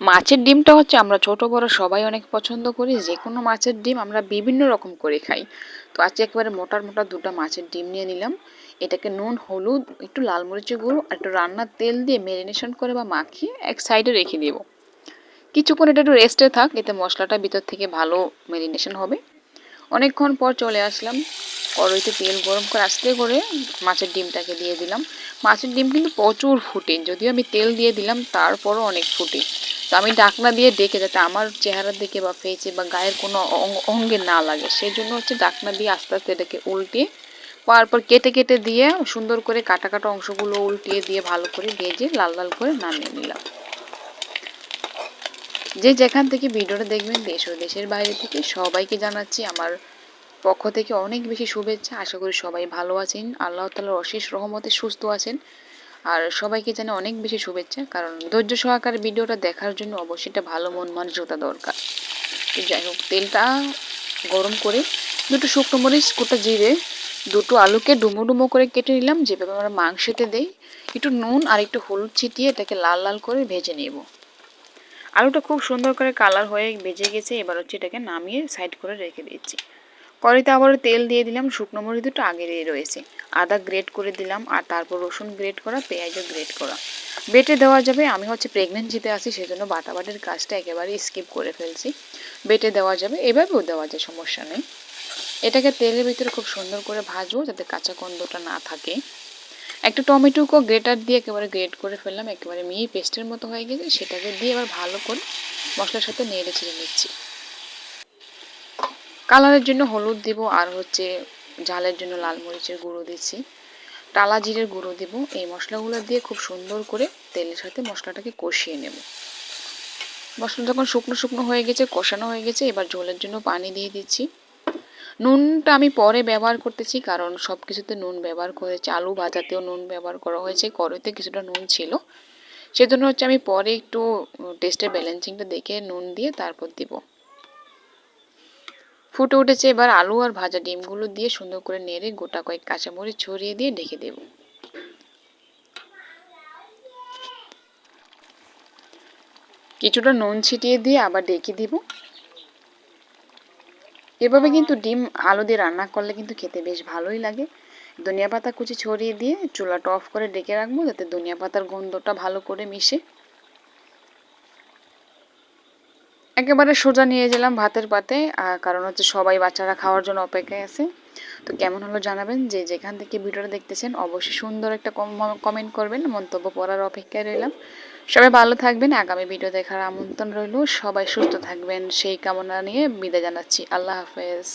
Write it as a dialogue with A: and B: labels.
A: মাছের ডিমটা হচ্ছে আমরা ছোট বড় সবাই অনেক পছন্দ করি। যে কোনো মাছের ডিম আমরা বিভিন্ন রকম করে খাই। তো আজকে একেবারে মোটা মোটা দুটো মাছের ডিম নিয়ে নিলাম। এটাকে নুন, হলুদ, একটু লাল মরিচের গুঁড়ো আর একটু রান্নার তেল দিয়ে ম্যারিনেশন করে বা মাখিয়ে এক সাইডে রেখে দেব। কিছুক্ষণ এটা একটু রেস্টে থাক, এতে মশলাটা ভিতর থেকে ভালো ম্যারিনেশন হবে। অনেকক্ষণ পর চলে আসলাম, কড়াইতে তেল গরম করে আস্তে করে মাছের ডিমটাকে দিয়ে দিলাম। মাছের ডিম কিন্তু প্রচুর ফুটে, যদিও আমি তেল দিয়ে দিলাম তারপরও অনেক ফুটে। তো আমি ঢাকনা দিয়ে ডেকে, যাতে আমার চেহারার দিকে বা ফেসে বা গায়ের কোনো অঙ্গে না লাগে, সেই জন্য হচ্ছে ঢাকনা দিয়ে আস্তে আস্তে এটাকে উল্টিয়ে তারপর কেটে কেটে দিয়ে সুন্দর করে কাটা কাটা অংশগুলো উল্টিয়ে দিয়ে ভালো করে ভেজে লাল লাল করে নামিয়ে নিলাম। যে যেখান থেকে ভিডিওটা দেখবেন, দেশ ও দেশের বাইরে থেকে সবাইকে জানাচ্ছি আমার পক্ষ থেকে অনেক বেশি শুভেচ্ছা। আশা করি সবাই ভালো আছেন, আল্লাহ তাআলার অশেষ রহমতে সুস্থ আছেন। আর সবাইকে জানে অনেক বেশি শুভেচ্ছা, কারণ ধৈর্য সহকারে ভিডিওটা দেখার জন্য অবশ্যই একটা ভালো মন মানসিকতা দরকার। তো যাই হোক, তেলটা গরম করে দুটো শুকনো মরিচ, গোটা জিরে, দুটো আলুকে ডুমো ডুমো করে কেটে নিলাম, যেভাবে আমরা মাংসতে দেই। একটু নুন আর একটু হলুদ ছিটিয়ে এটাকে লাল লাল করে ভেজে নেব। আলুটা খুব সুন্দর করে কালার হয়ে ভেজে গেছে, এবার হচ্ছে এটাকে নামিয়ে সাইড করে রেখে দিচ্ছি। কড়াইতে আবারও তেল দিয়ে দিলাম, শুকনো মরিচ দুটো আগে দিয়ে রয়েছে, আদা গ্রেট করে দিলাম, আর তারপর রসুন গ্রেট করা, পেঁয়াজও গ্রেট করা বেটে দেওয়া যাবে। আমি হচ্ছে প্রেগনেন্সিতে আছি, সেজন্য বাটাবাটির কাজটা একেবারে স্কিপ করে ফেলছি। বেটে দেওয়া যাবে, এভাবেও দেওয়া যায়, সমস্যা নেই। এটাকে তেলের ভিতরে খুব সুন্দর করে ভাজবো, যাতে কাঁচা গন্ধটা না থাকে। একটা টমেটোকে গ্রেটার দিয়ে একেবারে গ্রেট করে ফেললাম, একেবারে মিহি পেস্টের মতো হয়ে গেছে। সেটাকে দিয়ে এবার ভালো করে মশলার সাথে নেড়ে ছেড়ে নিচ্ছি। কালারের জন্য হলুদ দিব, আর হচ্ছে ঝালের জন্য লাল মরিচের গুঁড়ো দিচ্ছি, টালা জিরের গুঁড়ো দিব। এই মশলাগুলো দিয়ে খুব সুন্দর করে তেলের সাথে মশলাটাকে কষিয়ে নেব। মশলা যখন শুকনো শুকনো হয়ে গেছে, কষানো হয়ে গেছে, এবার ঝোলের জন্য পানি দিয়ে দিচ্ছি। নুনটা আমি পরে ব্যবহার করতেছি, কারণ সব কিছুতে নুন ব্যবহার করেছি। আলু ভাজাতেও নুন ব্যবহার করা হয়েছে, কড়াইতে কিছুটা নুন ছিল, সেজন্য হচ্ছে আমি পরে একটু টেস্টের ব্যালেন্সিংটা দেখে নুন দিয়ে তারপর দিব। ফুটে উঠেছে, এবার আলু আর ভাজা ডিমগুলো দিয়ে সুন্দর করে নেড়ে গোটা কয়েক কাঁচামরিচ ছড়িয়ে দিয়ে ঢেকে দেব। কিছুটা নুন ছিটিয়ে দিয়ে আবার ঢেকে দিব। এভাবে কিন্তু ডিম আলু দিয়ে রান্না করলে কিন্তু খেতে বেশ ভালোই লাগে। ধনিয়া পাতা কুচি ছড়িয়ে দিয়ে চুলাটা অফ করে ডেকে রাখবো, যাতে ধনিয়া পাতার গন্ধটা ভালো করে মিশে। একেবারে সোজা নিয়ে গেলাম ভাতের পাতে, কারণ হচ্ছে সবাই বাচ্চারা খাওয়ার জন্য অপেক্ষায় আছে। তো কেমন হলো জানাবেন, যে যেখান থেকে ভিডিওটা দেখতেছেন অবশ্যই সুন্দর একটা কমেন্ট করবেন, মন্তব্য পড়ার অপেক্ষায় রইলাম। সবাই ভালো থাকবেন, আগামী ভিডিও দেখার আমন্ত্রণ রইল। সবাই সুস্থ থাকবেন সেই কামনা নিয়ে বিদায় জানাচ্ছি। আল্লাহ হাফেজ।